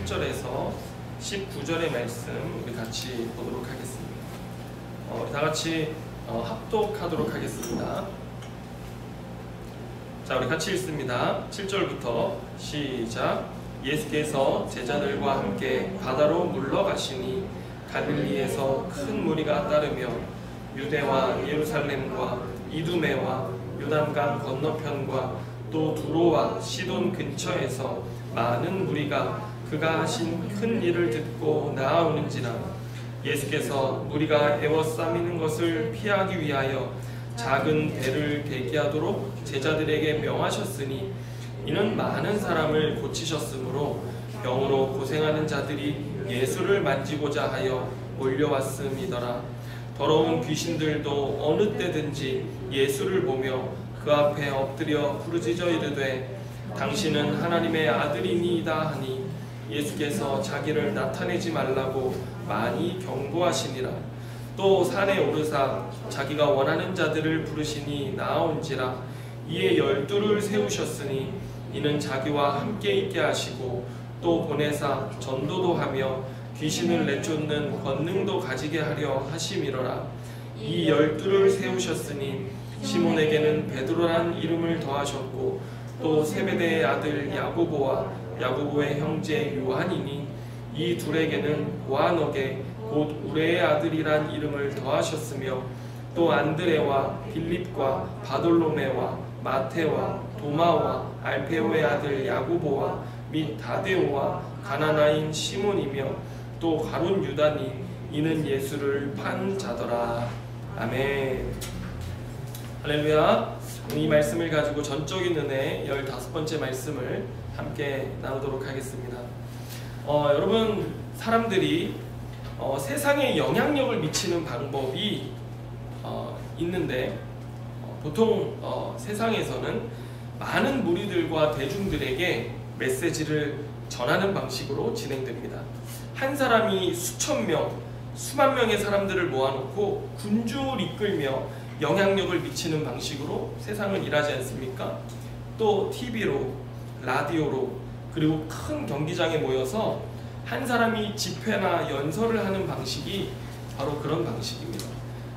8절에서 19절의 말씀 우리 같이 보도록 하겠습니다. 우리 다 같이 합독하도록 하겠습니다. 자, 우리 같이 읽습니다. 7절부터 시작. 예수께서 제자들과 함께 바다로 물러가시니 갈릴리에서 큰 무리가 따르며 유대와 예루살렘과 이두메와 요단강 건너편과 또 두로와 시돈 근처에서 많은 무리가 그가 하신 큰 일을 듣고 나아오는지라. 예수께서 무리가 에워싸미는 것을 피하기 위하여 작은 배를 대기하도록 제자들에게 명하셨으니 이는 많은 사람을 고치셨으므로 병으로 고생하는 자들이 예수를 만지고자 하여 몰려왔음이더라. 더러운 귀신들도 어느 때든지 예수를 보며 그 앞에 엎드려 부르짖어 이르되 당신은 하나님의 아들이니이다 하니 예수께서 자기를 나타내지 말라고 많이 경고하시니라. 또 산에 오르사 자기가 원하는 자들을 부르시니 나아온지라. 이에 12를 세우셨으니 이는 자기와 함께 있게 하시고 또 보내사 전도도 하며 귀신을 내쫓는 권능도 가지게 하려 하심이로라. 이 12를 세우셨으니 시몬에게는 베드로란 이름을 더하셨고 또 세베대의 아들 야고보와 야고보의 형제 요한이니 이 둘에게는 보아너게 곧 우레의 아들이란 이름을 더하셨으며 또 안드레와 빌립과 바돌로메와 마테와 도마와 알페오의 아들 야고보와 및 다데오와 가나나인 시몬이며 또 가룟 유다니 이는 예수를 판 자더라. 아멘. 할렐루야. 이 말씀을 가지고 전적인 은혜 15번째 말씀을 함께 나누도록 하겠습니다. 여러분, 사람들이 세상에 영향력을 미치는 방법이 있는데 보통 세상에서는 많은 무리들과 대중들에게 메시지를 전하는 방식으로 진행됩니다. 한 사람이 수천 명, 수만 명의 사람들을 모아놓고 군주를 이끌며 영향력을 미치는 방식으로 세상을 일하지 않습니까? 또 TV로, 라디오로, 그리고 큰 경기장에 모여서 한 사람이 집회나 연설을 하는 방식이 바로 그런 방식입니다.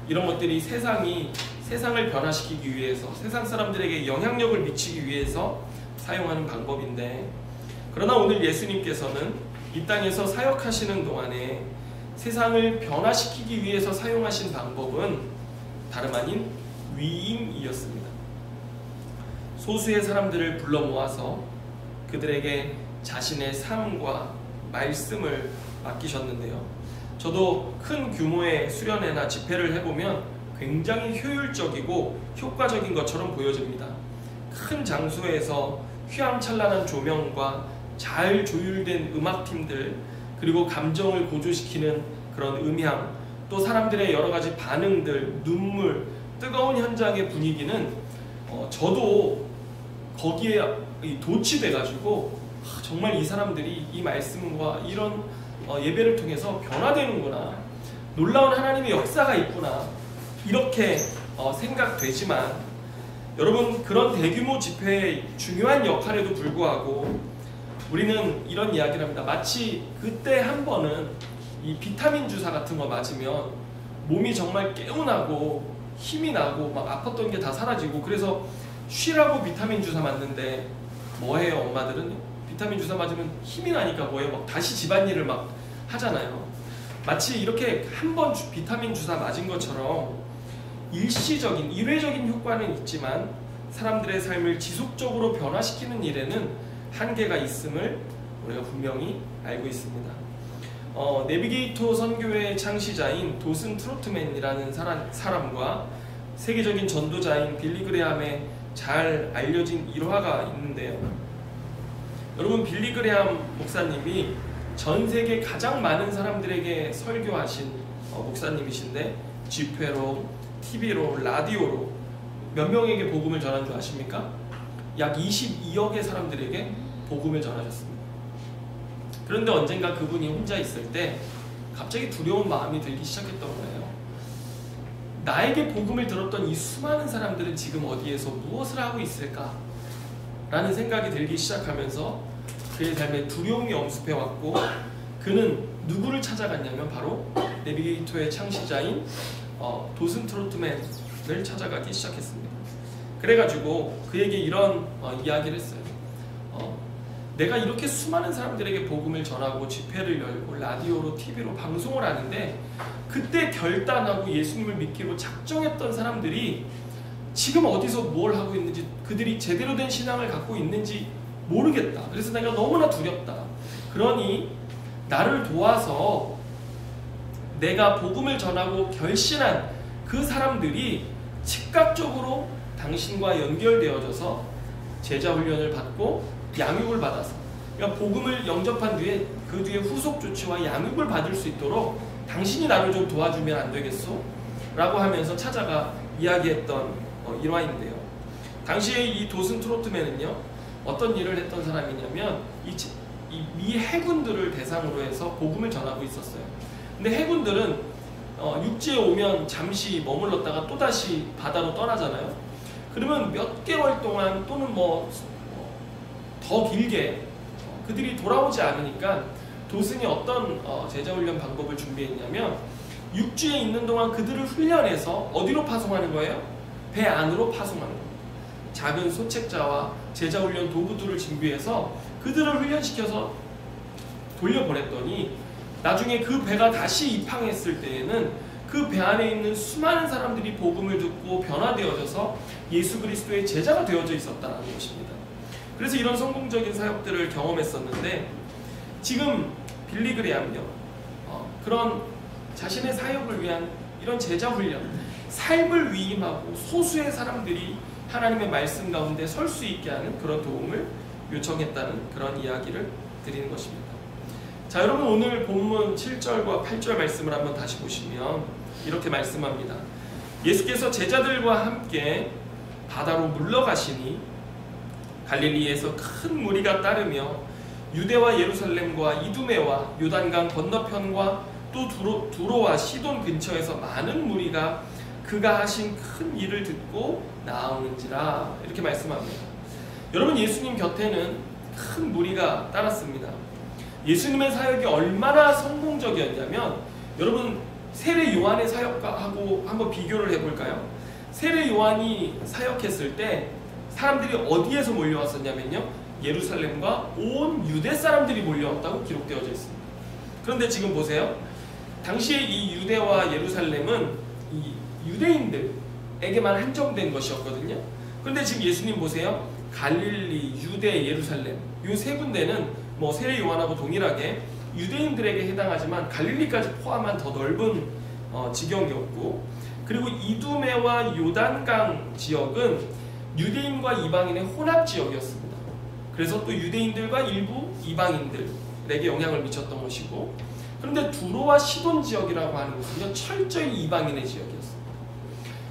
이런 것들이 세상을 변화시키기 위해서, 세상 사람들에게 영향력을 미치기 위해서 사용하는 방법인데, 그러나 오늘 예수님께서는 이 땅에서 사역하시는 동안에 세상을 변화시키기 위해서 사용하신 방법은 다름 아닌 위임이었습니다. 소수의 사람들을 불러 모아서 그들에게 자신의 삶과 말씀을 맡기셨는데요. 저도 큰 규모의 수련회나 집회를 해보면 굉장히 효율적이고 효과적인 것처럼 보여집니다. 큰 장소에서 휘황찬란한 조명과 잘 조율된 음악팀들, 그리고 감정을 고조시키는 그런 음향, 또 사람들의 여러 가지 반응들, 눈물, 뜨거운 현장의 분위기는 저도 거기에 도취돼가지고 정말 이 사람들이 이 말씀과 이런 예배를 통해서 변화되는구나, 놀라운 하나님의 역사가 있구나, 이렇게 생각되지만, 여러분, 그런 대규모 집회의 중요한 역할에도 불구하고 우리는 이런 이야기를 합니다. 마치 그때 한 번은 이 비타민 주사 같은 거 맞으면 몸이 정말 개운하고 힘이 나고 막 아팠던 게 다 사라지고, 그래서 쉬라고 비타민 주사 맞는데 뭐해요? 엄마들은 비타민 주사 맞으면 힘이 나니까 뭐해요? 막 다시 집안일을 막 하잖아요. 마치 이렇게 한 번 비타민 주사 맞은 것처럼 일시적인, 일회적인 효과는 있지만 사람들의 삶을 지속적으로 변화시키는 일에는 한계가 있음을 우리가 분명히 알고 있습니다. 내비게이터 선교회의 창시자인 도슨 트로트맨이라는 사람과 세계적인 전도자인 빌리 그레함의 잘 알려진 일화가 있는데요. 여러분, 빌리 그레함 목사님이 전 세계 가장 많은 사람들에게 설교하신 목사님이신데, 집회로, TV로, 라디오로 몇 명에게 복음을 전한 줄 아십니까? 약 22억의 사람들에게 복음을 전하셨습니다. 그런데 언젠가 그분이 혼자 있을 때 갑자기 두려운 마음이 들기 시작했던 거예요. 나에게 복음을 들었던 이 수많은 사람들은 지금 어디에서 무엇을 하고 있을까? 라는 생각이 들기 시작하면서 그의 삶에 두려움이 엄습해왔고 그는 누구를 찾아갔냐면 바로 내비게이터의 창시자인 도슨 트로트맨을 찾아가기 시작했습니다. 그래가지고 그에게 이런 이야기를 했어요. 내가 이렇게 수많은 사람들에게 복음을 전하고 집회를 열고 라디오로 TV로 방송을 하는데 그때 결단하고 예수님을 믿기로 작정했던 사람들이 지금 어디서 뭘 하고 있는지 그들이 제대로 된 신앙을 갖고 있는지 모르겠다. 그래서 내가 너무나 두렵다. 그러니 나를 도와서 내가 복음을 전하고 결신한 그 사람들이 즉각적으로 당신과 연결되어져서 제자 훈련을 받고 양육을 받아서 그러니까 복음을 영접한 뒤에 그 뒤에 후속 조치와 양육을 받을 수 있도록 당신이 나를 좀 도와주면 안 되겠소? 라고 하면서 찾아가 이야기했던 일화인데요. 당시에 이 도슨 트로트맨은요 어떤 일을 했던 사람이냐면 미 해군들을 대상으로 해서 복음을 전하고 있었어요. 근데 해군들은 육지에 오면 잠시 머물렀다가 또다시 바다로 떠나잖아요. 그러면 몇 개월 동안 또는 더 길게 그들이 돌아오지 않으니까 도슨이 어떤 제자훈련 방법을 준비했냐면 육지에 있는 동안 그들을 훈련해서 어디로 파송하는 거예요? 배 안으로 파송하는 겁니다. 작은 소책자와 제자훈련 도구들을 준비해서 그들을 훈련시켜서 돌려보냈더니 나중에 그 배가 다시 입항했을 때에는 그 배 안에 있는 수많은 사람들이 복음을 듣고 변화되어져서 예수 그리스도의 제자가 되어져 있었다는 것입니다. 그래서 이런 성공적인 사역들을 경험했었는데 지금 빌리 그레함요 그런 자신의 사역을 위한 이런 제자 훈련, 삶을 위임하고 소수의 사람들이 하나님의 말씀 가운데 설 수 있게 하는 그런 도움을 요청했다는 그런 이야기를 드리는 것입니다. 자, 여러분 오늘 본문 7절과 8절 말씀을 한번 다시 보시면 이렇게 말씀합니다. 예수께서 제자들과 함께 바다로 물러가시니 갈릴리에서 큰 무리가 따르며 유대와 예루살렘과 이두메와 요단강 건너편과 또 두로와 시돈 근처에서 많은 무리가 그가 하신 큰 일을 듣고 나오는지라 이렇게 말씀합니다. 여러분 예수님 곁에는 큰 무리가 따랐습니다. 예수님의 사역이 얼마나 성공적이었냐면 여러분 세례 요한의 사역하고 한번 비교를 해볼까요? 세례 요한이 사역했을 때 사람들이 어디에서 몰려왔었냐면요 예루살렘과 온 유대 사람들이 몰려왔다고 기록되어져 있습니다. 그런데 지금 보세요. 당시에 이 유대와 예루살렘은 이 유대인들에게만 한정된 것이었거든요. 그런데 지금 예수님 보세요. 갈릴리, 유대, 예루살렘 이 세 군데는 세례 요한하고 동일하게 유대인들에게 해당하지만 갈릴리까지 포함한 더 넓은 지경이었고 그리고 이두메와 요단강 지역은 유대인과 이방인의 혼합 지역이었습니다. 그래서 또 유대인들과 일부 이방인들에게 영향을 미쳤던 것이고 그런데 두로와 시돈 지역이라고 하는 것은요 철저히 이방인의 지역이었습니다.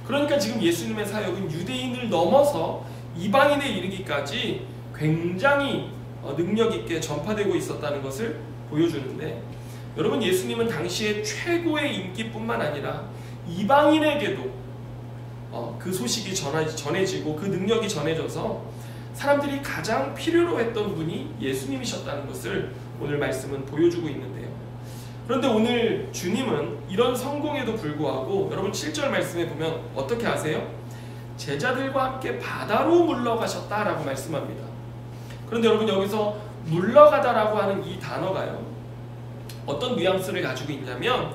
그러니까 지금 예수님의 사역은 유대인을 넘어서 이방인에 이르기까지 굉장히 능력 있게 전파되고 있었다는 것을 보여주는데 여러분 예수님은 당시에 최고의 인기뿐만 아니라 이방인에게도 그 소식이 전해지고 그 능력이 전해져서 사람들이 가장 필요로 했던 분이 예수님이셨다는 것을 오늘 말씀은 보여주고 있는데요. 그런데 오늘 주님은 이런 성공에도 불구하고 여러분 7절 말씀에 보면 어떻게 하세요? 제자들과 함께 바다로 물러가셨다라고 말씀합니다. 그런데 여러분 여기서 물러가다라고 하는 이 단어가요 어떤 뉘앙스를 가지고 있냐면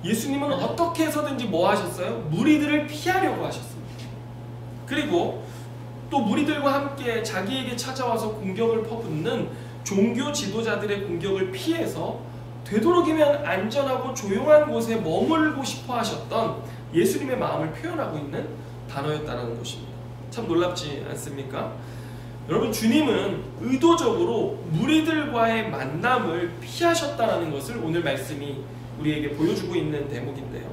예수님은 어떻게 해서든지 뭐 하셨어요? 무리들을 피하려고 하셨습니다. 그리고 또 무리들과 함께 자기에게 찾아와서 공격을 퍼붓는 종교 지도자들의 공격을 피해서 되도록이면 안전하고 조용한 곳에 머물고 싶어 하셨던 예수님의 마음을 표현하고 있는 단어였다는 것입니다. 참 놀랍지 않습니까? 여러분 주님은 의도적으로 무리들과의 만남을 피하셨다는 것을 오늘 말씀이 우리에게 보여주고 있는 대목인데요.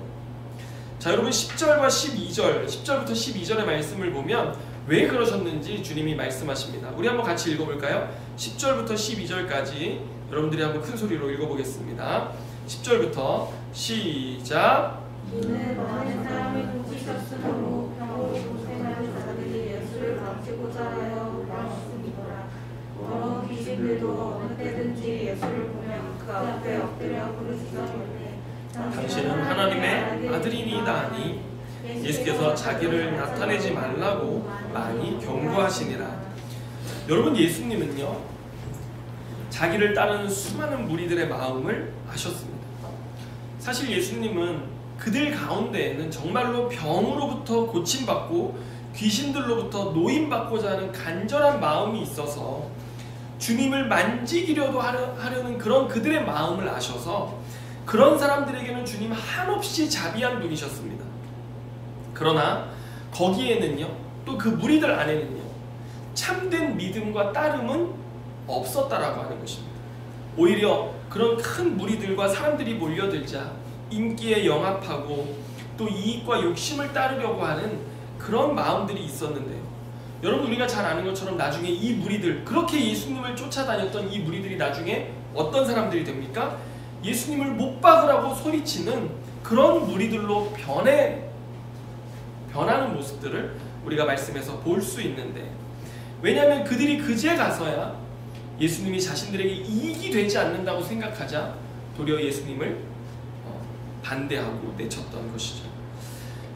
자 여러분 10절과 12절 10절부터 12절의 말씀을 보면 왜 그러셨는지 주님이 말씀하십니다. 우리 한번 같이 읽어볼까요? 10절부터 12절까지 여러분들이 한번 큰 소리로 읽어보겠습니다. 10절부터 시작. 이는 많은 사람이 도지셨으므로 병으로 고생하는 자들이 예수를 감추고자 하여 나왔으니라. 여러 귀신들도 또 어느 때든지 예수를 보면 그 앞에 엎드려 부르짖어 이르되 당신은 하나님의 아들이니이다 하니 예수께서 자기를 나타내지 말라고 많이 경고하시니라. 여러분, 예수님은요 자기를 따르는 수많은 무리들의 마음을 아셨습니다. 사실 예수님은 그들 가운데에는 정말로 병으로부터 고침받고 귀신들로부터 노임받고자 하는 간절한 마음이 있어서 주님을 만지기려도 하려는 그런 그들의 마음을 아셔서 그런 사람들에게는 주님 한없이 자비한 분이셨습니다. 그러나 거기에는요, 또 그 무리들 안에는요, 참된 믿음과 따름은 없었다라고 하는 것입니다. 오히려 그런 큰 무리들과 사람들이 몰려들자 인기에 영합하고 또 이익과 욕심을 따르려고 하는 그런 마음들이 있었는데요. 여러분, 우리가 잘 아는 것처럼 나중에 이 무리들, 그렇게 예수님을 쫓아다녔던 이 무리들이 나중에 어떤 사람들이 됩니까? 예수님을 못 박으라고 소리치는 그런 무리들로 변하는 모습들을 우리가 말씀에서 볼 수 있는데, 왜냐하면 그들이 그제 가서야 예수님이 자신들에게 이익이 되지 않는다고 생각하자 도리어 예수님을 반대하고 내쳤던 것이죠.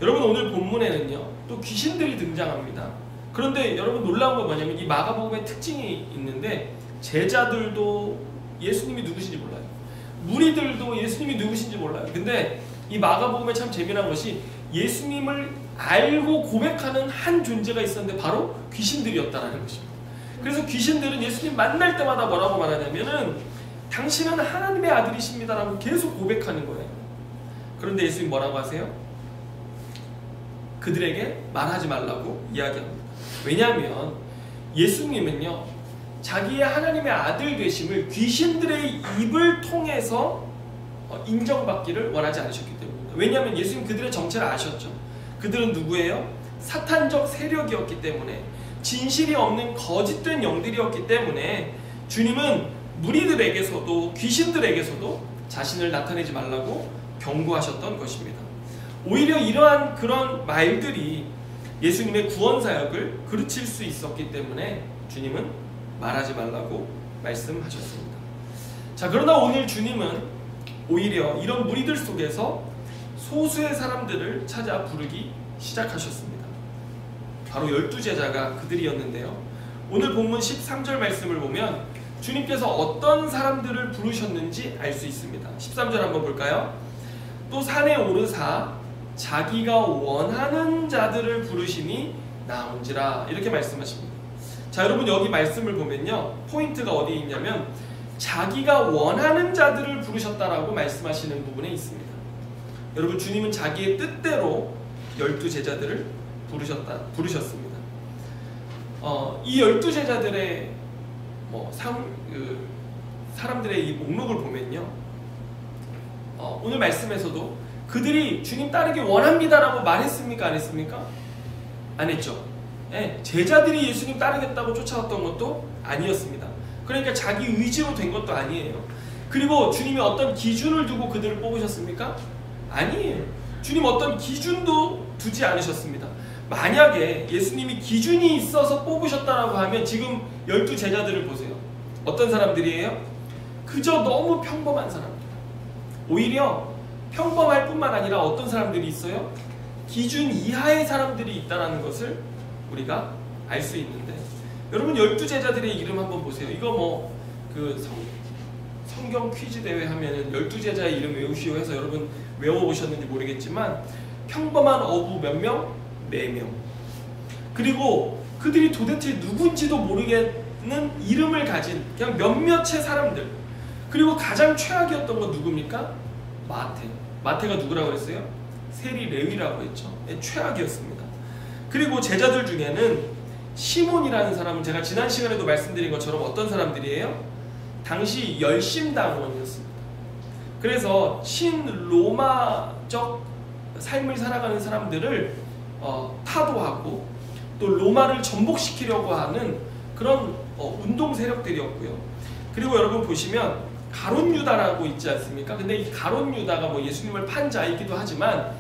여러분, 오늘 본문에는요 또 귀신들이 등장합니다. 그런데 여러분, 놀라운 건 뭐냐면 이 마가복음의 특징이 있는데 제자들도 예수님이 누구신지 몰라요. 무리들도 예수님이 누구신지 몰라요. 근데 이 마가복음에 참 재미난 것이 예수님을 알고 고백하는 한 존재가 있었는데 바로 귀신들이었다는 것입니다. 그래서 귀신들은 예수님 만날 때마다 뭐라고 말하냐면은 당신은 하나님의 아들이십니다라고 계속 고백하는 거예요. 그런데 예수님 뭐라고 하세요? 그들에게 말하지 말라고 이야기합니다. 왜냐하면 예수님은요 자기의 하나님의 아들 되심을 귀신들의 입을 통해서 인정받기를 원하지 않으셨기 때문입니다. 왜냐하면 예수님 그들의 정체를 아셨죠. 그들은 누구예요? 사탄적 세력이었기 때문에, 진실이 없는 거짓된 영들이었기 때문에 주님은 무리들에게서도 귀신들에게서도 자신을 나타내지 말라고 경고하셨던 것입니다. 오히려 이러한 그런 말들이 예수님의 구원 사역을 그르칠 수 있었기 때문에 주님은 말하지 말라고 말씀하셨습니다. 자, 그러나 오늘 주님은 오히려 이런 무리들 속에서 소수의 사람들을 찾아 부르기 시작하셨습니다. 바로 12제자가 그들이었는데요. 오늘 본문 13절 말씀을 보면 주님께서 어떤 사람들을 부르셨는지 알 수 있습니다. 13절 한번 볼까요? 또 산에 오르사 자기가 원하는 자들을 부르시니 나온지라, 이렇게 말씀하십니다. 자, 여러분, 여기 말씀을 보면요 포인트가 어디에 있냐면 자기가 원하는 자들을 부르셨다라고 말씀하시는 부분에 있습니다. 여러분, 주님은 자기의 뜻대로 12제자들을 부르셨습니다. 이 12제자들의 사람들의 이 목록을 보면요 오늘 말씀에서도 그들이 주님 따르기 원합니다라고 말했습니까? 안 했습니까? 안 했죠. 제자들이 예수님 따르겠다고 쫓아왔던 것도 아니었습니다. 그러니까 자기 의지로 된 것도 아니에요. 그리고 주님이 어떤 기준을 두고 그들을 뽑으셨습니까? 아니에요. 주님 어떤 기준도 두지 않으셨습니다. 만약에 예수님이 기준이 있어서 뽑으셨다라고 하면 지금 12제자들을 보세요. 어떤 사람들이에요? 그저 너무 평범한 사람들. 오히려 평범할 뿐만 아니라 어떤 사람들이 있어요? 기준 이하의 사람들이 있다는 것을 우리가 알 수 있는데, 여러분 12제자들의 이름 한번 보세요. 이거 성경 퀴즈 대회 하면은 12제자의 이름 외우시오 해서 여러분 외워보셨는지 모르겠지만 평범한 어부 몇 명? 4명. 그리고 그들이 도대체 누군지도 모르겠는 이름을 가진 그냥 몇몇의 사람들. 그리고 가장 최악이었던 건 누굽니까? 마태가 누구라고 했어요? 세리 레위라고 했죠. 최악이었습니다. 그리고 제자들 중에는 시몬이라는 사람은 제가 지난 시간에도 말씀드린 것처럼 어떤 사람들이에요? 당시 열심당원이었습니다. 그래서 친로마적 삶을 살아가는 사람들을 타도하고 또 로마를 전복시키려고 하는 그런 운동 세력들이었고요. 그리고 여러분 보시면 가룟 유다라고 있지 않습니까? 근데 이 가룟 유다가 예수님을 판 자이기도 하지만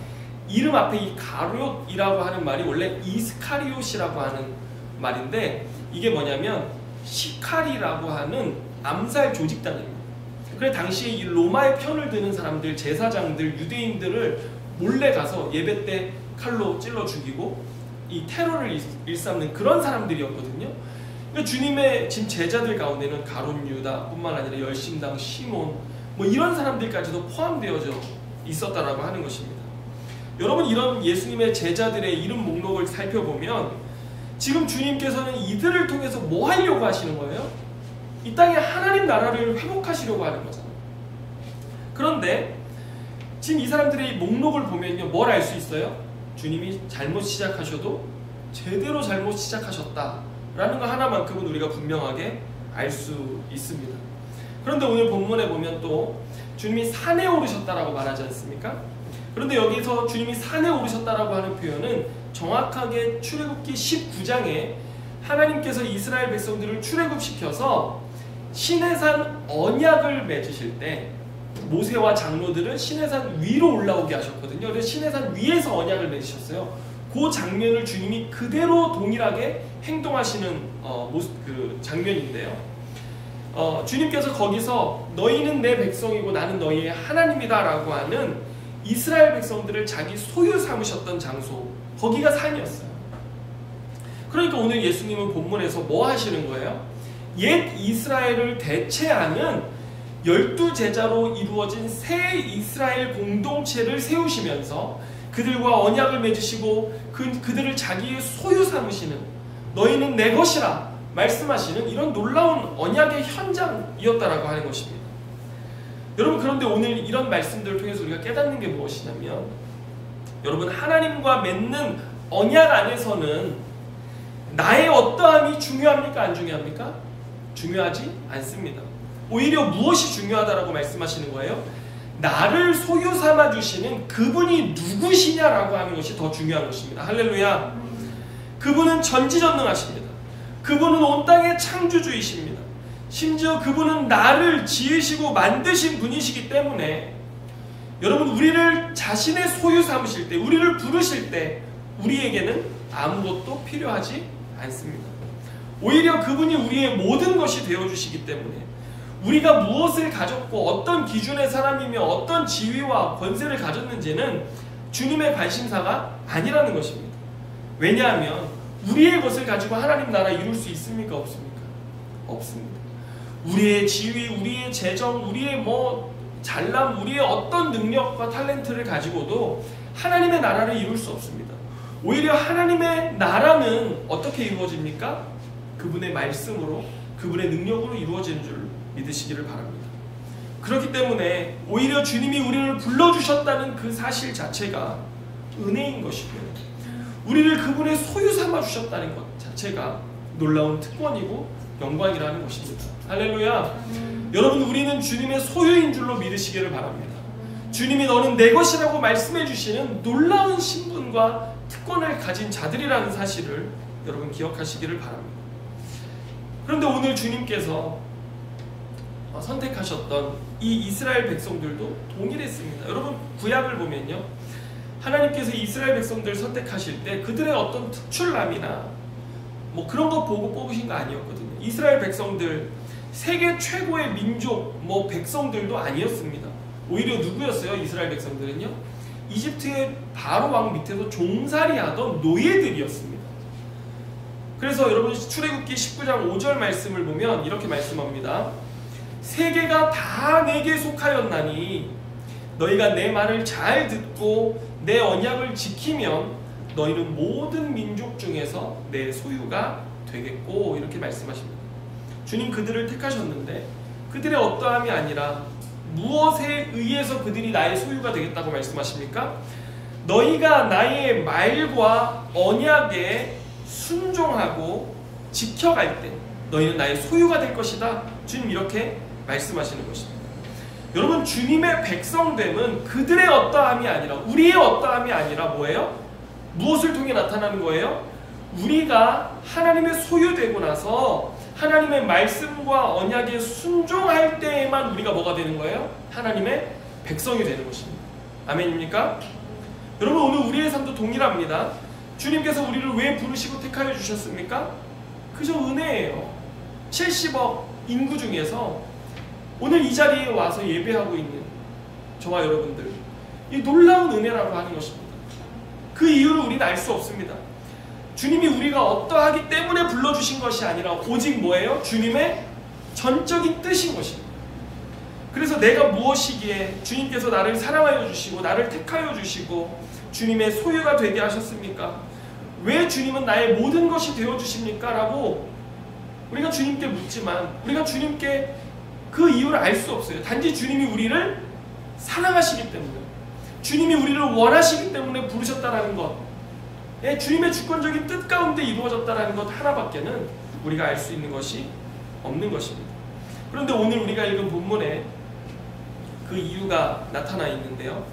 이름 앞에 이 가룟이라고 하는 말이 원래 이스카리옷이라고 하는 말인데, 이게 뭐냐면 시카리라고 하는 암살 조직단입니다. 그래 당시에 이 로마의 편을 드는 사람들, 제사장들, 유대인들을 몰래 가서 예배 때 칼로 찔러 죽이고 이 테러를 일삼는 그런 사람들이었거든요. 그러니까 주님의 지금 제자들 가운데는 가룟 유다뿐만 아니라 열심당 시몬 뭐 이런 사람들까지도 포함되어져 있었다라고 하는 것입니다. 여러분, 이런 예수님의 제자들의 이름 목록을 살펴보면 지금 주님께서는 이들을 통해서 뭐 하려고 하시는 거예요? 이 땅에 하나님 나라를 회복하시려고 하는 거잖아요. 그런데 지금 이 사람들의 목록을 보면요, 뭘 알 수 있어요? 주님이 잘못 시작하셔도 제대로 잘못 시작하셨다라는 거 하나만큼은 우리가 분명하게 알 수 있습니다. 그런데 오늘 본문에 보면 또 주님이 산에 오르셨다라고 말하지 않습니까? 그런데 여기서 주님이 산에 오르셨다라고 하는 표현은 정확하게 출애굽기 19장에 하나님께서 이스라엘 백성들을 출애굽시켜서 시내산 언약을 맺으실 때 모세와 장로들은 시내산 위로 올라오게 하셨거든요. 그래서 시내산 위에서 언약을 맺으셨어요. 그 장면을 주님이 그대로 동일하게 행동하시는 그 장면인데요. 주님께서 거기서 너희는 내 백성이고 나는 너희의 하나님이다 라고 하는 이스라엘 백성들을 자기 소유 삼으셨던 장소, 거기가 산이었어요. 그러니까 오늘 예수님은 본문에서 뭐 하시는 거예요? 옛 이스라엘을 대체하는 12제자로 이루어진 새 이스라엘 공동체를 세우시면서 그들과 언약을 맺으시고 그들을 자기의 소유 삼으시는, 너희는 내 것이라 말씀하시는 이런 놀라운 언약의 현장이었다라고 하는 것입니다. 여러분, 그런데 오늘 이런 말씀들을 통해서 우리가 깨닫는 게 무엇이냐면, 여러분, 하나님과 맺는 언약 안에서는 나의 어떠함이 중요합니까? 안 중요합니까? 중요하지 않습니다. 오히려 무엇이 중요하다라고 말씀하시는 거예요? 나를 소유 삼아 주시는 그분이 누구시냐라고 하는 것이 더 중요한 것입니다. 할렐루야. 그분은 전지전능하십니다. 그분은 온 땅의 창조주이십니다. 심지어 그분은 나를 지으시고 만드신 분이시기 때문에 여러분, 우리를 자신의 소유 삼으실 때, 우리를 부르실 때 우리에게는 아무것도 필요하지 않습니다. 오히려 그분이 우리의 모든 것이 되어주시기 때문에 우리가 무엇을 가졌고 어떤 기준의 사람이며 어떤 지위와 권세를 가졌는지는 주님의 관심사가 아니라는 것입니다. 왜냐하면 우리의 것을 가지고 하나님 나라 이룰 수 있습니까? 없습니까? 없습니다. 우리의 지위, 우리의 재정, 우리의 잘남, 우리의 어떤 능력과 탤런트를 가지고도 하나님의 나라를 이룰 수 없습니다. 오히려 하나님의 나라는 어떻게 이루어집니까? 그분의 말씀으로, 그분의 능력으로 이루어지는 줄 믿으시기를 바랍니다. 그렇기 때문에 오히려 주님이 우리를 불러주셨다는 그 사실 자체가 은혜인 것이고요, 우리를 그분의 소유 삼아 주셨다는 것 자체가 놀라운 특권이고 영광이라는 것입니다. 할렐루야. 여러분, 우리는 주님의 소유인 줄로 믿으시기를 바랍니다. 주님이 너는 내 것이라고 말씀해 주시는 놀라운 신분과 특권을 가진 자들이라는 사실을 여러분 기억하시기를 바랍니다. 그런데 오늘 주님께서 선택하셨던 이 이스라엘 백성들도 동일했습니다. 여러분, 구약을 보면요, 하나님께서 이스라엘 백성들을 선택하실 때 그들의 어떤 특출남이나 그런 거 보고 뽑으신 거 아니었거든요. 이스라엘 백성들 세계 최고의 민족 백성들도 아니었습니다. 오히려 누구였어요? 이스라엘 백성들은요, 이집트의 바로 왕 밑에서 종살이하던 노예들이었습니다. 그래서 여러분, 출애굽기 19장 5절 말씀을 보면 이렇게 말씀합니다. 세계가 다 내게 속하였나니 너희가 내 말을 잘 듣고 내 언약을 지키면 너희는 모든 민족 중에서 내 소유가 되겠고, 이렇게 말씀하십니다. 주님 그들을 택하셨는데 그들의 어떠함이 아니라 무엇에 의해서 그들이 나의 소유가 되겠다고 말씀하십니까? 너희가 나의 말과 언약에 순종하고 지켜갈 때 너희는 나의 소유가 될 것이다. 주님 이렇게 말씀하시는 것입니다. 여러분, 주님의 백성됨은 그들의 어떠함이 아니라, 우리의 어떠함이 아니라 뭐예요? 무엇을 통해 나타나는 거예요? 우리가 하나님의 소유되고 나서 하나님의 말씀과 언약에 순종할 때에만 우리가 뭐가 되는 거예요? 하나님의 백성이 되는 것입니다. 아멘입니까? 여러분, 오늘 우리의 삶도 동일합니다. 주님께서 우리를 왜 부르시고 택하여 주셨습니까? 그저 은혜예요. 70억 인구 중에서 오늘 이 자리에 와서 예배하고 있는 저와 여러분들, 이 놀라운 은혜라고 하는 것입니다. 그 이유를 우리는 알 수 없습니다. 주님이 우리가 어떠하기 때문에 불러주신 것이 아니라 오직 뭐예요? 주님의 전적인 뜻인 것입니다. 그래서 내가 무엇이기에 주님께서 나를 사랑하여 주시고 나를 택하여 주시고 주님의 소유가 되게 하셨습니까? 왜 주님은 나의 모든 것이 되어주십니까? 라고 우리가 주님께 묻지만 우리가 주님께 그 이유를 알 수 없어요. 단지 주님이 우리를 사랑하시기 때문에, 주님이 우리를 원하시기 때문에 부르셨다라는 것, 주님의 주권적인 뜻 가운데 이루어졌다라는 것 하나밖에는 우리가 알 수 있는 것이 없는 것입니다. 그런데 오늘 우리가 읽은 본문에 그 이유가 나타나 있는데요.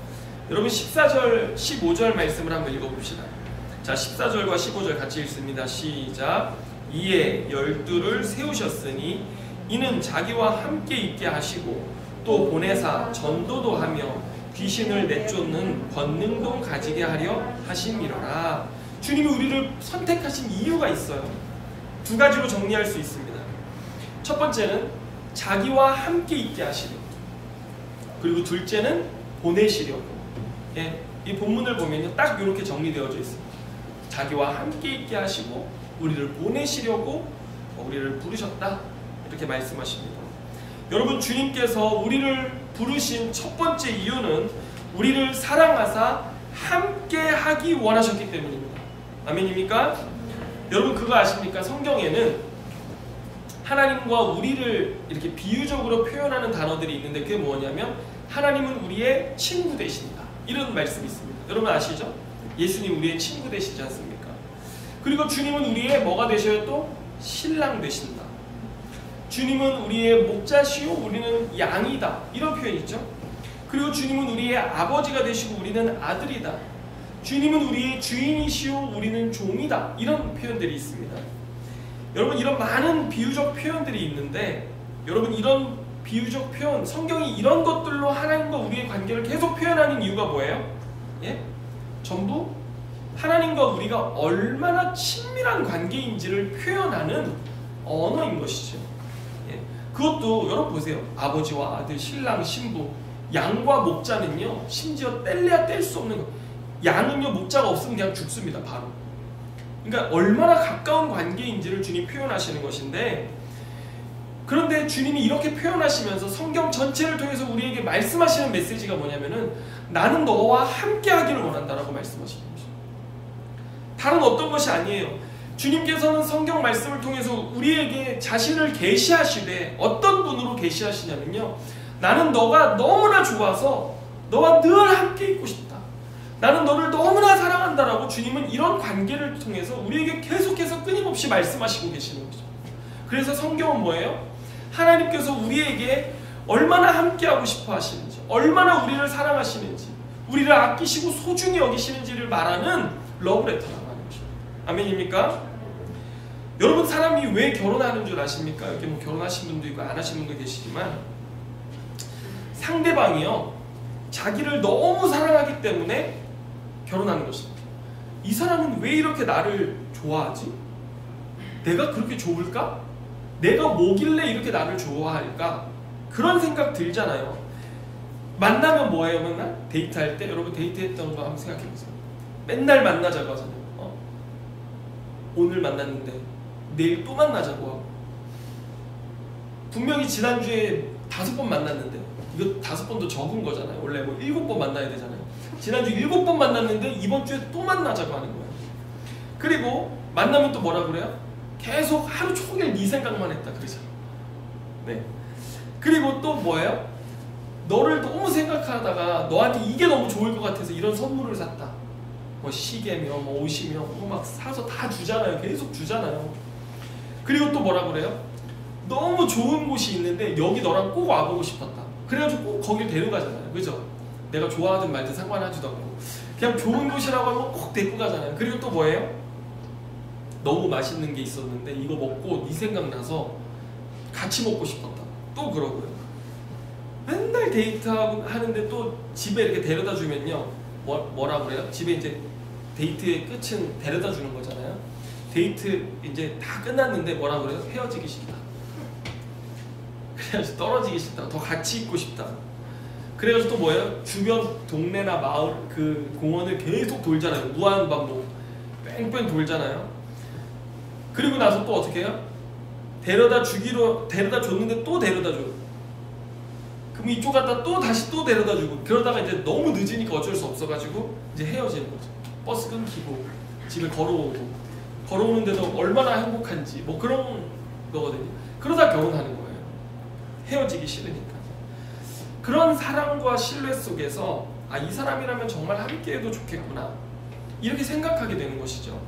여러분 14절, 15절 말씀을 한번 읽어봅시다. 자, 14절과 15절 같이 읽습니다. 시작. 이에 12를 세우셨으니 이는 자기와 함께 있게 하시고 또 보내사 전도도 하며 귀신을 내쫓는 권능도 가지게 하려 하심이로라. 주님이 우리를 선택하신 이유가 있어요. 두 가지로 정리할 수 있습니다. 첫 번째는 자기와 함께 있게 하시려고, 그리고 둘째는 보내시려고. 이 본문을 보면요, 딱 이렇게 정리되어져 있습니다. 자기와 함께 있게 하시고 우리를 보내시려고 우리를 부르셨다, 이렇게 말씀하십니다. 여러분, 주님께서 우리를 부르신 첫 번째 이유는 우리를 사랑하사 함께 하기 원하셨기 때문입니다. 아멘입니까? 여러분 그거 아십니까? 성경에는 하나님과 우리를 이렇게 비유적으로 표현하는 단어들이 있는데 그게 뭐냐면 하나님은 우리의 친구 되신다, 이런 말씀이 있습니다. 여러분 아시죠? 예수님 우리의 친구 되시지 않습니까? 그리고 주님은 우리의 뭐가 되셔요? 또 신랑 되신다. 주님은 우리의 목자시요 우리는 양이다, 이런 표현이 있죠. 그리고 주님은 우리의 아버지가 되시고 우리는 아들이다. 주님은 우리의 주인이시요 우리는 종이다, 이런 표현들이 있습니다. 여러분 이런 많은 비유적 표현들이 있는데 여러분 이런 비유적 표현, 성경이 이런 것들로 하나님과 우리의 관계를 계속 표현하는 이유가 뭐예요? 전부 하나님과 우리가 얼마나 친밀한 관계인지를 표현하는 언어인 것이죠. 그것도 여러분 보세요. 아버지와 아들, 신랑, 신부, 양과 목자는요 심지어 뗄래야 뗄 수 없는 거. 양은요 목자가 없으면 그냥 죽습니다, 바로. 그러니까 얼마나 가까운 관계인지를 주님 표현하시는 것인데, 그런데 주님이 이렇게 표현하시면서 성경 전체를 통해서 우리에게 말씀하시는 메시지가 뭐냐면은 나는 너와 함께 하기를 원한다라고 말씀하시는 거죠. 다른 어떤 것이 아니에요. 주님께서는 성경 말씀을 통해서 우리에게 자신을 계시하시되 어떤 분으로 계시하시냐면요, 나는 너가 너무나 좋아서 너와 늘 함께 있고 싶다, 나는 너를 너무나 사랑한다라고 주님은 이런 관계를 통해서 우리에게 계속해서 끊임없이 말씀하시고 계시는 거죠. 그래서 성경은 뭐예요? 하나님께서 우리에게 얼마나 함께하고 싶어 하시는지, 얼마나 우리를 사랑하시는지, 우리를 아끼시고 소중히 여기시는지를 말하는 러브레터라고 하는 것입니다. 아멘입니까? 여러분 사람이 왜 결혼하는 줄 아십니까? 이렇게 뭐 결혼하신 분도 있고 안 하신 분도 계시지만 상대방이요 자기를 너무 사랑하기 때문에 결혼하는 것입니다. 이 사람은 왜 이렇게 나를 좋아하지? 내가 그렇게 좋을까? 내가 뭐길래 이렇게 나를 좋아할까? 그런 생각 들잖아요. 만나면 뭐예요? 맨날 데이트할 때 여러분 데이트했던 거 한번 생각해보세요. 맨날 만나자고 하잖아요. 오늘 만났는데 내일 또 만나자고 하고, 분명히 지난주에 5번 만났는데 이거 5번도 적은 거잖아요. 원래 뭐 7번 만나야 되잖아요. 지난주 7번 만났는데 이번 주에 또 만나자고 하는 거예요. 그리고 만나면 또 뭐라 그래요? 계속 하루 종일 네 생각만 했다 그러죠. 네. 그리고 또 뭐예요? 너를 너무 생각하다가 너한테 이게 너무 좋을 것 같아서 이런 선물을 샀다. 뭐 시계며 뭐 옷이며 뭐 막 사서 다 주잖아요. 계속 주잖아요. 그리고 또 뭐라 그래요? 너무 좋은 곳이 있는데 여기 너랑 꼭 와보고 싶었다. 그래가지고 꼭 거길 데려가잖아요. 그죠? 내가 좋아하든 말든 상관하지도 않고 그냥 좋은 곳이라고 하면 꼭 데리고 가잖아요. 그리고 또 뭐예요? 너무 맛있는 게 있었는데 이거 먹고 네 생각나서 같이 먹고 싶었다. 또 그러고요. 맨날 데이트하고 하는데 또 집에 이렇게 데려다 주면요 뭐라 그래요? 집에 이제 데이트의 끝은 데려다 주는 거잖아요. 데이트 이제 다 끝났는데 뭐라 그래요? 헤어지기 싫다. 그래서 떨어지기 싫다. 더 같이 있고 싶다. 그래가지고 또 뭐예요? 주변 동네나 마을 그 공원을 계속 돌잖아요. 무한반복 뺑뺑 돌잖아요. 그리고 나서 또 어떻게 해요? 데려다 줬는데 또 데려다 줘. 그럼 이쪽 갔다 또 다시 또 데려다 주고, 그러다가 이제 너무 늦으니까 어쩔 수 없어가지고 이제 헤어지는 거죠. 버스 끊기고 집에 걸어오는데도 얼마나 행복한지 뭐 그런 거거든요. 그러다 결혼하는 거예요. 헤어지기 싫으니까. 그런 사랑과 신뢰 속에서 아, 이 사람이라면 정말 함께해도 좋겠구나 이렇게 생각하게 되는 것이죠.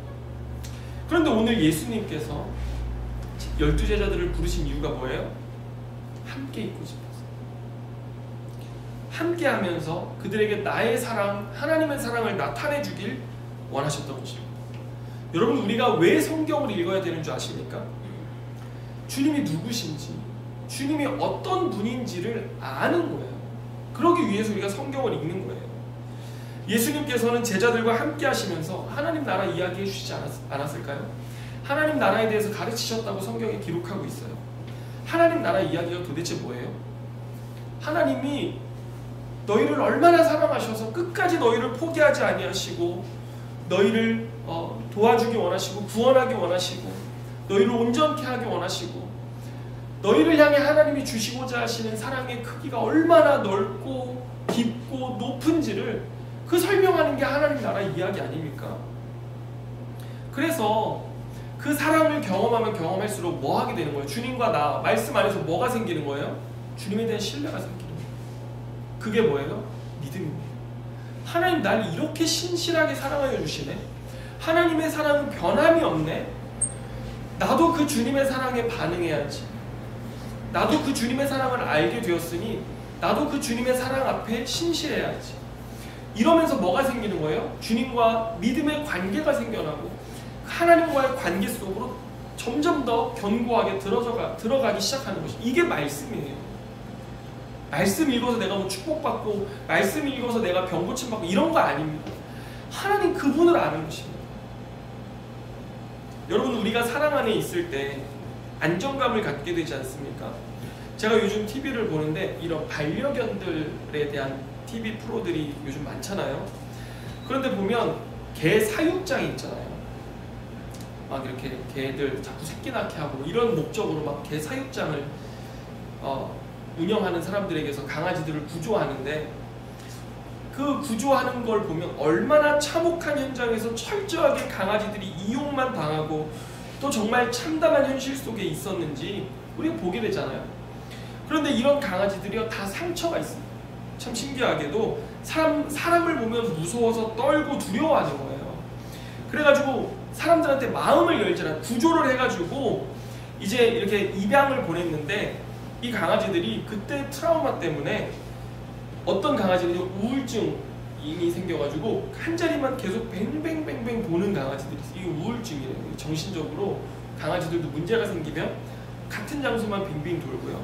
그런데 오늘 예수님께서 12제자들을 부르신 이유가 뭐예요? 함께 있고 싶어서, 함께 하면서 그들에게 나의 사랑, 하나님의 사랑을 나타내 주길 원하셨던 것입니다. 여러분, 우리가 왜 성경을 읽어야 되는 줄 아십니까? 주님이 누구신지, 주님이 어떤 분인지를 아는 거예요. 그러기 위해서 우리가 성경을 읽는 거예요. 예수님께서는 제자들과 함께 하시면서 하나님 나라 이야기해 주시지 않았을까요? 하나님 나라에 대해서 가르치셨다고 성경에 기록하고 있어요. 하나님 나라 이야기가 도대체 뭐예요? 하나님이 너희를 얼마나 사랑하셔서 끝까지 너희를 포기하지 아니하시고 너희를 도와주기 원하시고 구원하기 원하시고 너희를 온전케 하기 원하시고 너희를 향해 하나님이 주시고자 하시는 사랑의 크기가 얼마나 넓고 깊고 높은지를 그 설명하는 게 하나님 나라 이야기 아닙니까? 그래서 그 사랑을 경험하면 경험할수록 뭐 하게 되는 거예요? 주님과 나 말씀 안에서 뭐가 생기는 거예요? 주님에 대한 신뢰가 생기는 거예요. 그게 뭐예요? 믿음입니다. 하나님 날 이렇게 신실하게 사랑하여 주시네. 하나님의 사랑은 변함이 없네. 나도 그 주님의 사랑에 반응해야지. 나도 그 주님의 사랑을 알게 되었으니 나도 그 주님의 사랑 앞에 신실해야지. 이러면서 뭐가 생기는 거예요? 주님과 믿음의 관계가 생겨나고 하나님과의 관계 속으로 점점 더 견고하게 들어가기 시작하는 것이, 이게 말씀이에요. 말씀 읽어서 내가 뭐 축복받고 말씀 읽어서 내가 병 고침받고 이런 거 아닙니다. 하나님 그분을 아는 것입니다. 여러분, 우리가 사랑 안에 있을 때 안정감을 갖게 되지 않습니까? 제가 요즘 TV를 보는데 이런 반려견들에 대한 TV 프로들이 요즘 많잖아요. 그런데 보면 개 사육장이 있잖아요. 막 이렇게 개들 자꾸 새끼 낳게 하고 이런 목적으로 막 개 사육장을 운영하는 사람들에게서 강아지들을 구조하는데, 그 구조하는 걸 보면 얼마나 참혹한 현장에서 철저하게 강아지들이 이용만 당하고 또 정말 참담한 현실 속에 있었는지 우리가 보게 되잖아요. 그런데 이런 강아지들이요 다 상처가 있습니다. 참 신기하게도 사람을 보면 무서워서 떨고 두려워하는 거예요. 그래가지고 사람들한테 마음을 열잖아요. 구조를 해가지고 이제 이렇게 입양을 보냈는데, 이 강아지들이 그때 트라우마 때문에 어떤 강아지들이 우울증이 생겨가지고 한 자리만 계속 뱅뱅뱅뱅 도는 강아지들이 있어요. 이게 우울증이래요. 정신적으로 강아지들도 문제가 생기면 같은 장소만 빙빙 돌고요.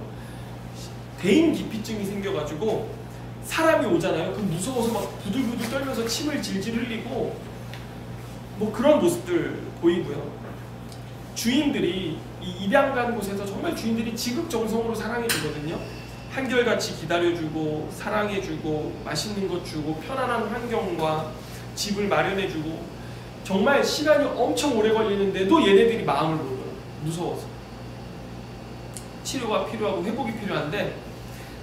대인 기피증이 생겨가지고 사람이 오잖아요. 그럼 무서워서 막 부들부들 떨면서 침을 질질 흘리고 뭐 그런 모습들 보이고요. 주인들이 이 입양 간 곳에서 정말 주인들이 지극정성으로 사랑해주거든요. 한결같이 기다려주고 사랑해주고 맛있는 것 주고 편안한 환경과 집을 마련해주고 정말 시간이 엄청 오래 걸리는데도 얘네들이 마음을 몰라요. 무서워서. 치료가 필요하고 회복이 필요한데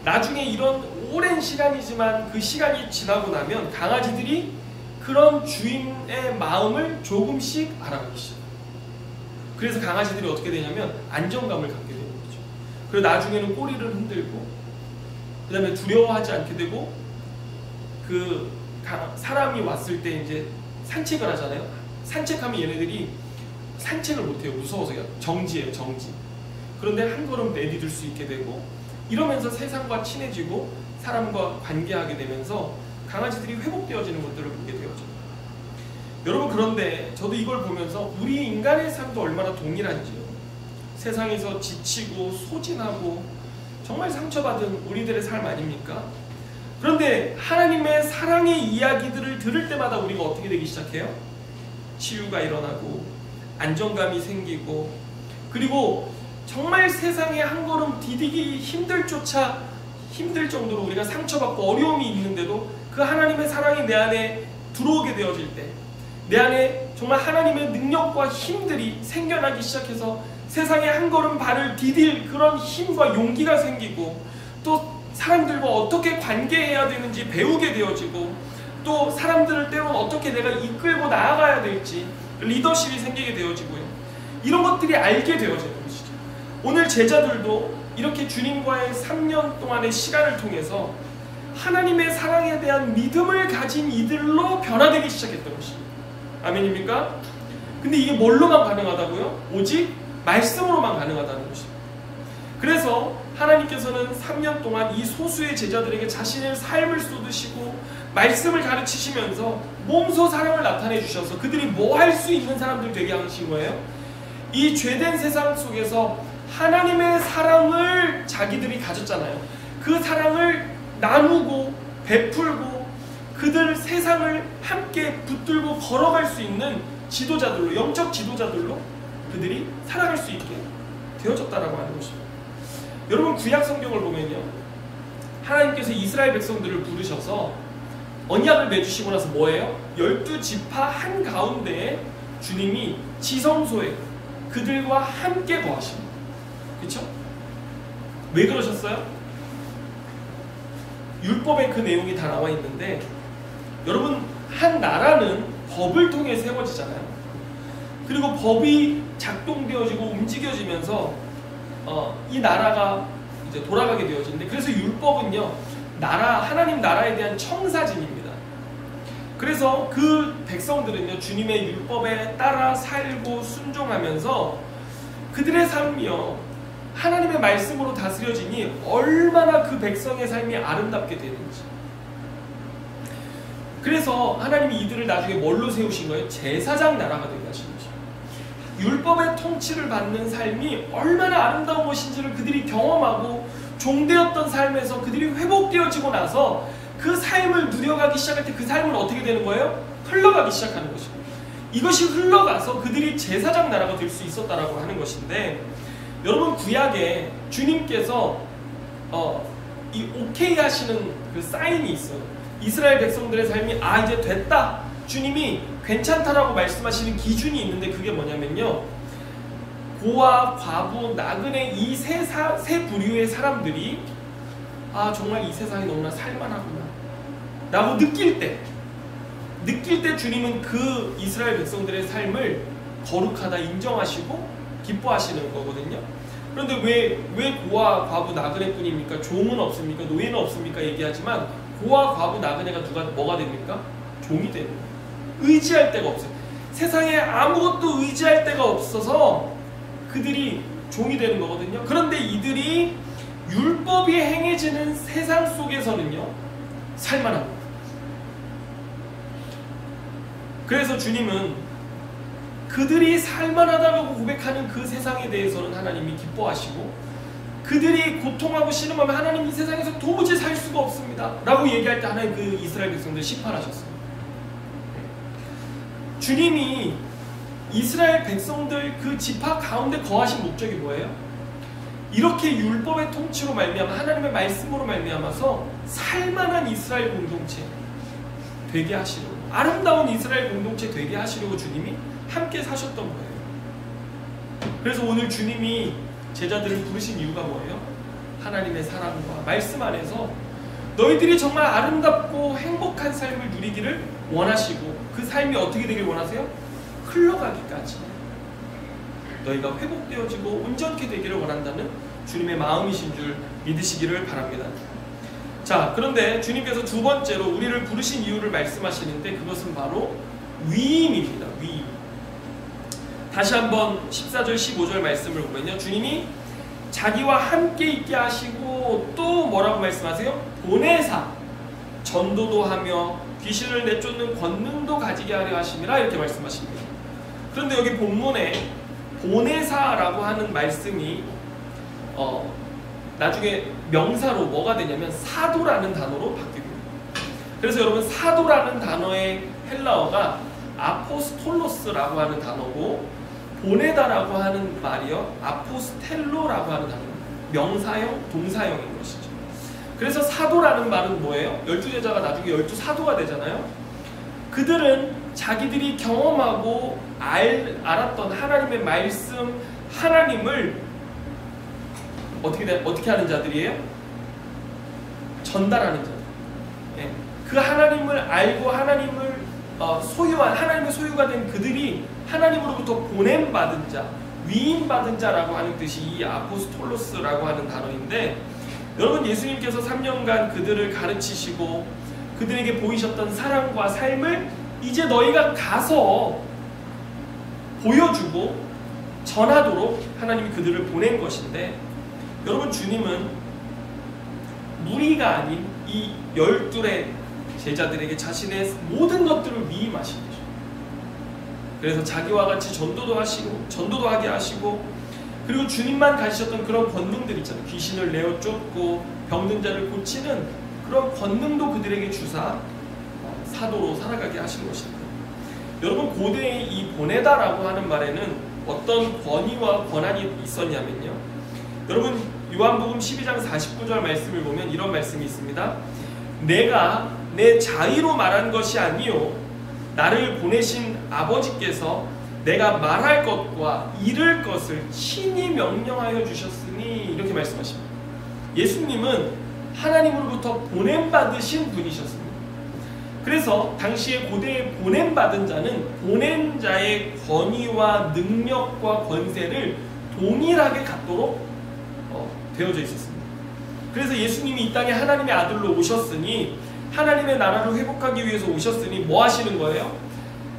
나중에 이런 오랜 시간이지만 그 시간이 지나고 나면 강아지들이 그런 주인의 마음을 조금씩 알아가기 시작해요. 그래서 강아지들이 어떻게 되냐면 안정감을 갖게 되는 거죠. 그리고 나중에는 꼬리를 흔들고 그 다음에 두려워하지 않게 되고, 그 사람이 왔을 때 이제 산책을 하잖아요. 산책하면 얘네들이 산책을 못해요. 무서워서. 정지예요, 정지. 그런데 한 걸음 내디딜 수 있게 되고, 이러면서 세상과 친해지고 사람과 관계하게 되면서 강아지들이 회복되어지는 것들을 보게 되어져요. 여러분, 그런데 저도 이걸 보면서 우리 인간의 삶도 얼마나 동일한지요. 세상에서 지치고 소진하고 정말 상처받은 우리들의 삶 아닙니까? 그런데 하나님의 사랑의 이야기들을 들을 때마다 우리가 어떻게 되기 시작해요? 치유가 일어나고 안정감이 생기고, 그리고 정말 세상에 한 걸음 디디기 힘들 정도로 우리가 상처받고 어려움이 있는데도 그 하나님의 사랑이 내 안에 들어오게 되어질 때, 내 안에 정말 하나님의 능력과 힘들이 생겨나기 시작해서 세상에 한 걸음 발을 디딜 그런 힘과 용기가 생기고, 또 사람들과 어떻게 관계해야 되는지 배우게 되어지고, 또 사람들을 때로는 어떻게 내가 이끌고 나아가야 될지 리더십이 생기게 되어지고요. 이런 것들이 알게 되어지는 것이죠. 오늘 제자들도 이렇게 주님과의 3년 동안의 시간을 통해서 하나님의 사랑에 대한 믿음을 가진 이들로 변화되기 시작했던 것입니다. 아멘입니까? 근데 이게 뭘로만 가능하다고요? 오직 말씀으로만 가능하다는 것입니다. 그래서 하나님께서는 3년 동안 이 소수의 제자들에게 자신의 삶을 쏟으시고 말씀을 가르치시면서 몸소 사랑을 나타내 주셔서 그들이 뭐 할 수 있는 사람들 되게 하신 거예요. 이 죄된 세상 속에서 하나님의 사랑을 자기들이 가졌잖아요. 그 사랑을 나누고 베풀고 그들 세상을 함께 붙들고 걸어갈 수 있는 지도자들로, 영적 지도자들로 그들이 살아갈 수 있게 되어졌다라고 하는 것입니다. 여러분, 구약 성경을 보면요, 하나님께서 이스라엘 백성들을 부르셔서 언약을 맺으시고 나서 뭐예요? 12지파 한가운데에 주님이 지성소에 그들과 함께 거하십니다. 그렇죠? 왜 그러셨어요? 율법에 그 내용이 다 나와 있는데, 여러분, 한 나라는 법을 통해 세워지잖아요. 그리고 법이 작동되어지고 움직여지면서 이 나라가 이제 돌아가게 되어지는데, 그래서 율법은요, 하나님 나라에 대한 청사진입니다. 그래서 그 백성들은요, 주님의 율법에 따라 살고 순종하면서 그들의 삶이요, 하나님의 말씀으로 다스려지니 얼마나 그 백성의 삶이 아름답게 되는지. 그래서 하나님이 이들을 나중에 뭘로 세우신 거예요? 제사장 나라가 되게 하신 거죠. 율법의 통치를 받는 삶이 얼마나 아름다운 것인지를 그들이 경험하고 종되었던 삶에서 그들이 회복되어지고 나서 그 삶을 누려가기 시작할 때 그 삶은 어떻게 되는 거예요? 흘러가기 시작하는 것입니다. 이것이 흘러가서 그들이 제사장 나라가 될 수 있었다라고 하는 것인데, 여러분, 구약에 주님께서 이 오케이 하시는 그 사인이 있어요. 이스라엘 백성들의 삶이 이제 됐다, 주님이 괜찮다라고 말씀하시는 기준이 있는데, 그게 뭐냐면요, 고아, 과부, 나그네 이 세 부류의 사람들이 정말 이 세상이 너무나 살만하구나 라고 느낄 때 주님은 그 이스라엘 백성들의 삶을 거룩하다 인정하시고 기뻐하시는 거거든요. 그런데 왜 고아, 과부, 나그네뿐입니까? 종은 없습니까? 노예는 없습니까? 얘기하지만 고아, 과부, 나그네가 뭐가 됩니까? 종이 되는 거예요. 의지할 데가 없어요. 세상에 아무것도 의지할 데가 없어서 그들이 종이 되는 거거든요. 그런데 이들이 율법이 행해지는 세상 속에서는요, 살만합니다. 그래서 주님은 그들이 살만하다고 고백하는 그 세상에 대해서는 하나님이 기뻐하시고, 그들이 고통하고 신음하면 하나님 이 세상에서 도무지 살 수가 없습니다 라고 얘기할 때 하나님 그 이스라엘 백성들 심판하셨어요. 주님이 이스라엘 백성들 그 지파 가운데 거하신 목적이 뭐예요? 이렇게 율법의 통치로 말미암아 하나님의 말씀으로 말미암아서 살만한 이스라엘 공동체 되게 하시려고, 아름다운 이스라엘 공동체 되게 하시려고 주님이 함께 사셨던 거예요. 그래서 오늘 주님이 제자들을 부르신 이유가 뭐예요? 하나님의 사랑과 말씀 안에서 너희들이 정말 아름답고 행복한 삶을 누리기를 원하시고, 그 삶이 어떻게 되길 원하세요? 흘러가기까지 너희가 회복되어지고 온전케 되기를 원한다는 주님의 마음이신 줄 믿으시기를 바랍니다. 자, 그런데 주님께서 두 번째로 우리를 부르신 이유를 말씀하시는데, 그것은 바로 위임입니다. 위임. 다시 한번 14절 15절 말씀을 보면요, 주님이 자기와 함께 있게 하시고 또 뭐라고 말씀하세요? 보내사 전도도 하며 귀신을 내쫓는 권능도 가지게 하려 하심이라, 이렇게 말씀하십니다. 그런데 여기 본문에 보내사라고 하는 말씀이 나중에 명사로 뭐가 되냐면 사도라는 단어로 바뀝니다. 그래서 여러분, 사도라는 단어의 헬라어가 아포스톨로스라고 하는 단어고, 보내다라고 하는 말이요, 아포스텔로라고 하는 단어, 명사형, 동사형인 것이죠. 그래서 사도라는 말은 뭐예요? 12제자가 나중에 12사도가 되잖아요. 그들은 자기들이 경험하고 알았던 하나님의 말씀, 하나님을 어떻게 하는 자들이에요? 전달하는 자들. 예. 그 하나님을 알고 하나님을 소유한, 하나님의 소유가 된 그들이 하나님으로부터 보냄받은 자, 위임받은 자라고 하는 뜻이 이 아포스톨로스라고 하는 단어인데, 여러분, 예수님께서 3년간 그들을 가르치시고 그들에게 보이셨던 사랑과 삶을 이제 너희가 가서 보여주고 전하도록 하나님이 그들을 보낸 것인데, 여러분, 주님은 무리가 아닌 이 12의 제자들에게 자신의 모든 것들을 위임하신 거죠. 그래서 자기와 같이 전도도 하게 하시고, 그리고 주님만 가지셨던 그런 권능들 있잖아요. 귀신을 내어 쫓고 병든 자를 고치는 그런 권능도 그들에게 주사 사도로 살아가게 하신 것입니다. 여러분, 고대의 이 보내다라고 하는 말에는 어떤 권위와 권한이 있었냐면요, 여러분, 요한복음 12장 49절 말씀을 보면 이런 말씀이 있습니다. 내가 내 자의로 말한 것이 아니요 나를 보내신 아버지께서 내가 말할 것과 이를 것을 친히 명령하여 주셨으니, 이렇게 말씀하십니다. 예수님은 하나님으로부터 보냄받으신 분이셨습니다. 그래서 당시에 고대에 보냄받은 자는 보낸 자의 권위와 능력과 권세를 동일하게 갖도록 되어져 있었습니다. 그래서 예수님이 이 땅에 하나님의 아들로 오셨으니, 하나님의 나라를 회복하기 위해서 오셨으니 뭐 하시는 거예요?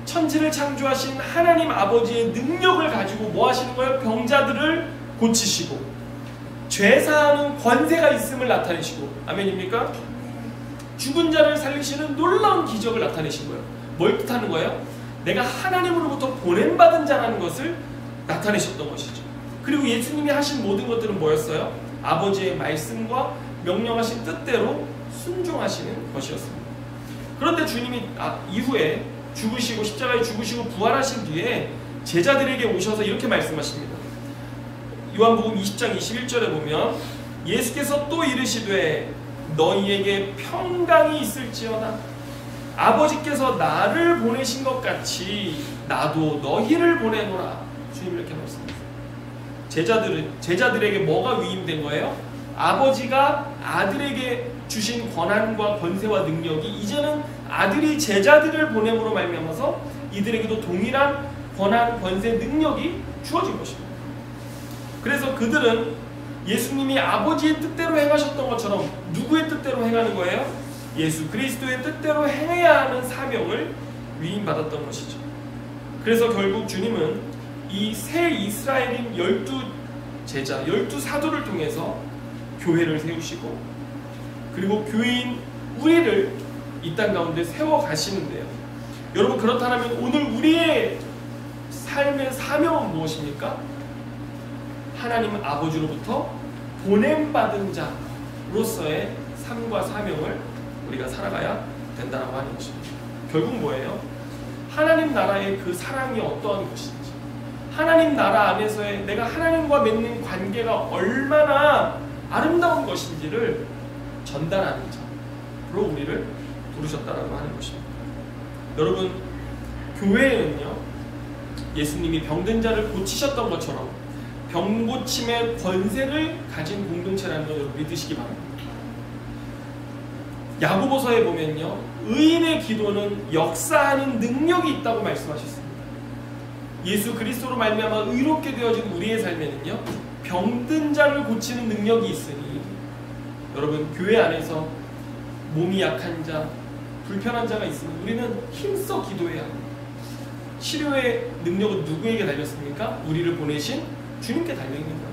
천지를 창조하신 하나님 아버지의 능력을 가지고 뭐 하시는 거예요? 병자들을 고치시고 죄사하는 권세가 있음을 나타내시고, 아멘입니까? 죽은 자를 살리시는 놀라운 기적을 나타내신 거예요. 뭘 뜻하는 거예요? 내가 하나님으로부터 보냄받은 자라는 것을 나타내셨던 것이죠. 그리고 예수님이 하신 모든 것들은 뭐였어요? 아버지의 말씀과 명령하신 뜻대로 순종하시는 것이었습니다. 그런데 주님이 이후에 죽으시고 십자가에 죽으시고 부활하신 뒤에 제자들에게 오셔서 이렇게 말씀하십니다. 요한복음 20장 21절에 보면 예수께서 또 이르시되 너희에게 평강이 있을지어다. 아버지께서 나를 보내신 것 같이 나도 너희를 보내노라. 주님 이렇게 말씀하셨어요. 제자들에게 뭐가 위임된 거예요? 아버지가 아들에게 주신 권한과 권세와 능력이 이제는 아들이 제자들을 보냄으로 말미암아서 이들에게도 동일한 권한, 권세, 능력이 주어진 것입니다. 그래서 그들은 예수님이 아버지의 뜻대로 행하셨던 것처럼 누구의 뜻대로 행하는 거예요? 예수 그리스도의 뜻대로 행해야 하는 사명을 위임받았던 것이죠. 그래서 결국 주님은 이 새 이스라엘인 12제자, 12사도를 통해서 교회를 세우시고, 그리고 교회인 우리를 이 땅 가운데 세워가시는데요. 여러분, 그렇다면 오늘 우리의 삶의 사명은 무엇입니까? 하나님 아버지로부터 보냄받은 자로서의 삶과 사명을 우리가 살아가야 된다고 하는 것입니다. 결국 뭐예요? 하나님 나라의 그 사랑이 어떠한 것인지, 하나님 나라 안에서의 내가 하나님과 맺는 관계가 얼마나 아름다운 것인지를 전달하는 자로 우리를 부르셨다라고 하는 것입니다. 여러분, 교회는요, 예수님이 병든 자를 고치셨던 것처럼 병고침의 권세를 가진 공동체라는 걸 여러분 믿으시기 바랍니다. 야고보서에 보면요, 의인의 기도는 역사하는 능력이 있다고 말씀하셨습니다. 예수 그리스도로 말미암아 의롭게 되어진 우리의 삶에는요, 병든 자를 고치는 능력이 있으니, 여러분, 교회 안에서 몸이 약한 자, 불편한 자가 있으면 우리는 힘써 기도해야 합니다. 치료의 능력은 누구에게 달렸습니까? 우리를 보내신 주님께 달려있는 거예요.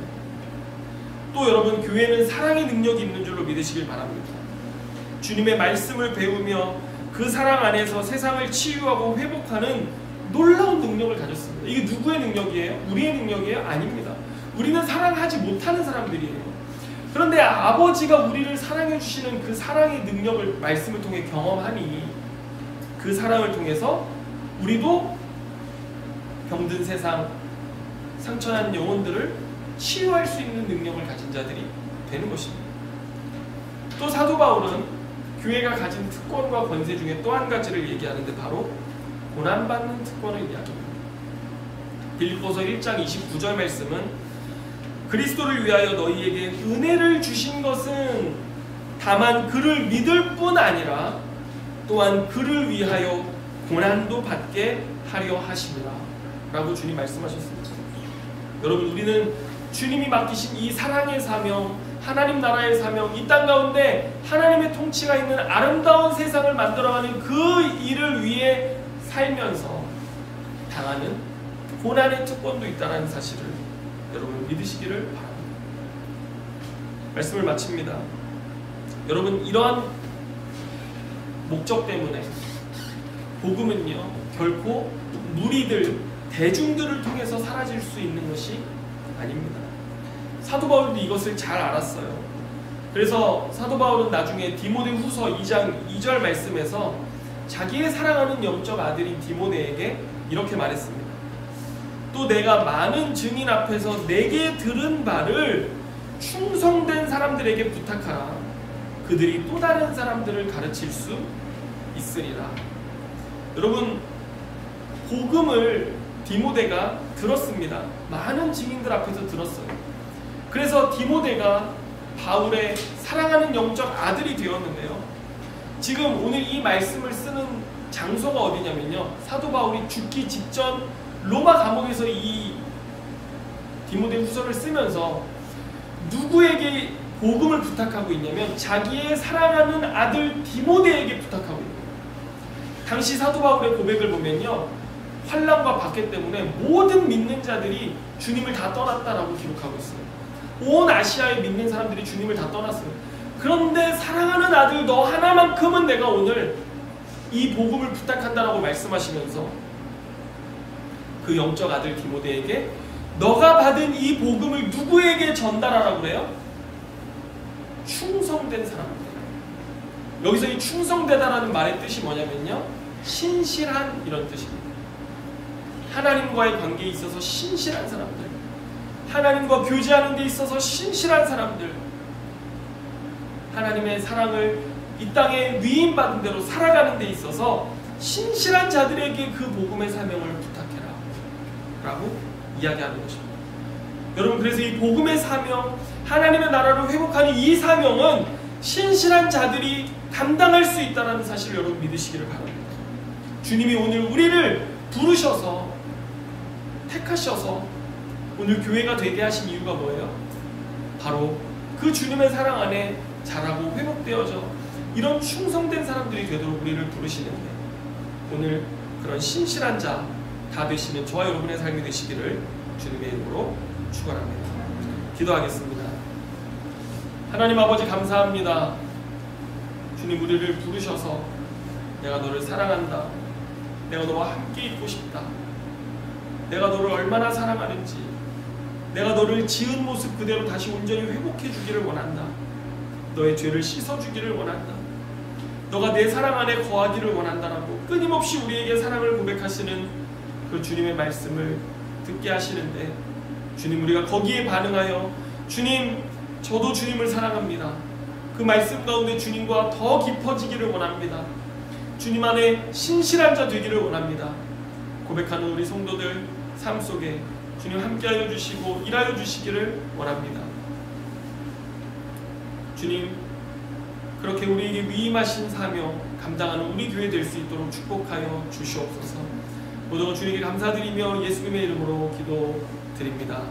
또 여러분, 교회는 사랑의 능력이 있는 줄로 믿으시길 바랍니다. 주님의 말씀을 배우며 그 사랑 안에서 세상을 치유하고 회복하는 놀라운 능력을 가졌습니다. 이게 누구의 능력이에요? 우리의 능력이에요? 아닙니다. 우리는 사랑하지 못하는 사람들이에요. 그런데 아버지가 우리를 사랑해 주시는 그 사랑의 능력을 말씀을 통해 경험하니, 그 사랑을 통해서 우리도 병든 세상, 상처난 영혼들을 치유할 수 있는 능력을 가진 자들이 되는 것입니다. 또 사도 바울은 교회가 가진 특권과 권세 중에 또 한 가지를 얘기하는데 바로 고난받는 특권을 이야기합니다. 빌립보서 1장 29절 말씀은 그리스도를 위하여 너희에게 은혜를 주신 것은 다만 그를 믿을 뿐 아니라 또한 그를 위하여 고난도 받게 하려 하심이라 라고 주님 말씀하셨습니다. 여러분, 우리는 주님이 맡기신 이 사랑의 사명, 하나님 나라의 사명, 이 땅 가운데 하나님의 통치가 있는 아름다운 세상을 만들어가는 그 일을 위해 살면서 당하는 고난의 특권도 있다는 사실을 여러분 믿으시기를 바랍니다. 말씀을 마칩니다. 여러분, 이러한 목적 때문에 복음은요 결코 무리들, 대중들을 통해서 사라질 수 있는 것이 아닙니다. 사도 바울도 이것을 잘 알았어요. 그래서 사도 바울은 나중에 디모데후서 2장 2절 말씀에서 자기의 사랑하는 영적 아들인 디모데에게 이렇게 말했습니다. 또 내가 많은 증인 앞에서 내게 들은 바를 충성된 사람들에게 부탁하라. 그들이 또 다른 사람들을 가르칠 수 있으리라. 여러분, 복음을 디모데가 들었습니다. 많은 증인들 앞에서 들었어요. 그래서 디모데가 바울의 사랑하는 영적 아들이 되었는데요. 지금 오늘 이 말씀을 쓰는 장소가 어디냐면요, 사도 바울이 죽기 직전 로마 감옥에서 이 디모데 후서를 쓰면서 누구에게 복음을 부탁하고 있냐면 자기의 사랑하는 아들 디모데에게 부탁하고 있는 거예요. 당시 사도 바울의 고백을 보면요, 환난과 박해 때문에 모든 믿는 자들이 주님을 다 떠났다라고 기록하고 있어요. 온 아시아에 믿는 사람들이 주님을 다 떠났어요. 그런데 사랑하는 아들 너 하나만큼은 내가 오늘 이 복음을 부탁한다라고 말씀하시면서 그 영적 아들 디모데에게 너가 받은 이 복음을 누구에게 전달하라고 그래요? 충성된 사람들. 여기서 이 충성되다라는 말의 뜻이 뭐냐면요, 신실한 이런 뜻입니다. 하나님과의 관계에 있어서 신실한 사람들, 하나님과 교제하는 데 있어서 신실한 사람들, 하나님의 사랑을 이 땅에 위임받은 대로 살아가는 데 있어서 신실한 자들에게 그 복음의 사명을 부탁해라 라고 이야기하는 것입니다. 여러분, 그래서 이 복음의 사명, 하나님의 나라를 회복하는 이 사명은 신실한 자들이 감당할 수 있다는 사실을 여러분 믿으시기를 바랍니다. 주님이 오늘 우리를 부르셔서 택하셔서 오늘 교회가 되게 하신 이유가 뭐예요? 바로 그 주님의 사랑 안에 자라고 회복되어져 이런 충성된 사람들이 되도록 우리를 부르시는데, 오늘 그런 신실한 자 다 되시는 저와 여러분의 삶이 되시기를 주님의 이름으로 축원합니다. 기도하겠습니다. 하나님 아버지, 감사합니다. 주님, 우리를 부르셔서 내가 너를 사랑한다, 내가 너와 함께 있고 싶다, 내가 너를 얼마나 사랑하는지, 내가 너를 지은 모습 그대로 다시 온전히 회복해 주기를 원한다, 너의 죄를 씻어주기를 원한다, 너가 내 사랑 안에 거하기를 원한다라고 끊임없이 우리에게 사랑을 고백하시는 그 주님의 말씀을 듣게 하시는데, 주님, 우리가 거기에 반응하여 주님, 저도 주님을 사랑합니다, 그 말씀 가운데 주님과 더 깊어지기를 원합니다, 주님 안에 신실한 자 되기를 원합니다 고백하는 우리 성도들 삶 속에 주님 함께하여 주시고 일하여 주시기를 원합니다. 주님, 그렇게 우리에게 위임하신 사명 감당하는 우리 교회 될 수 있도록 축복하여 주시옵소서. 모든 것 주님께 감사드리며 예수님의 이름으로 기도드립니다.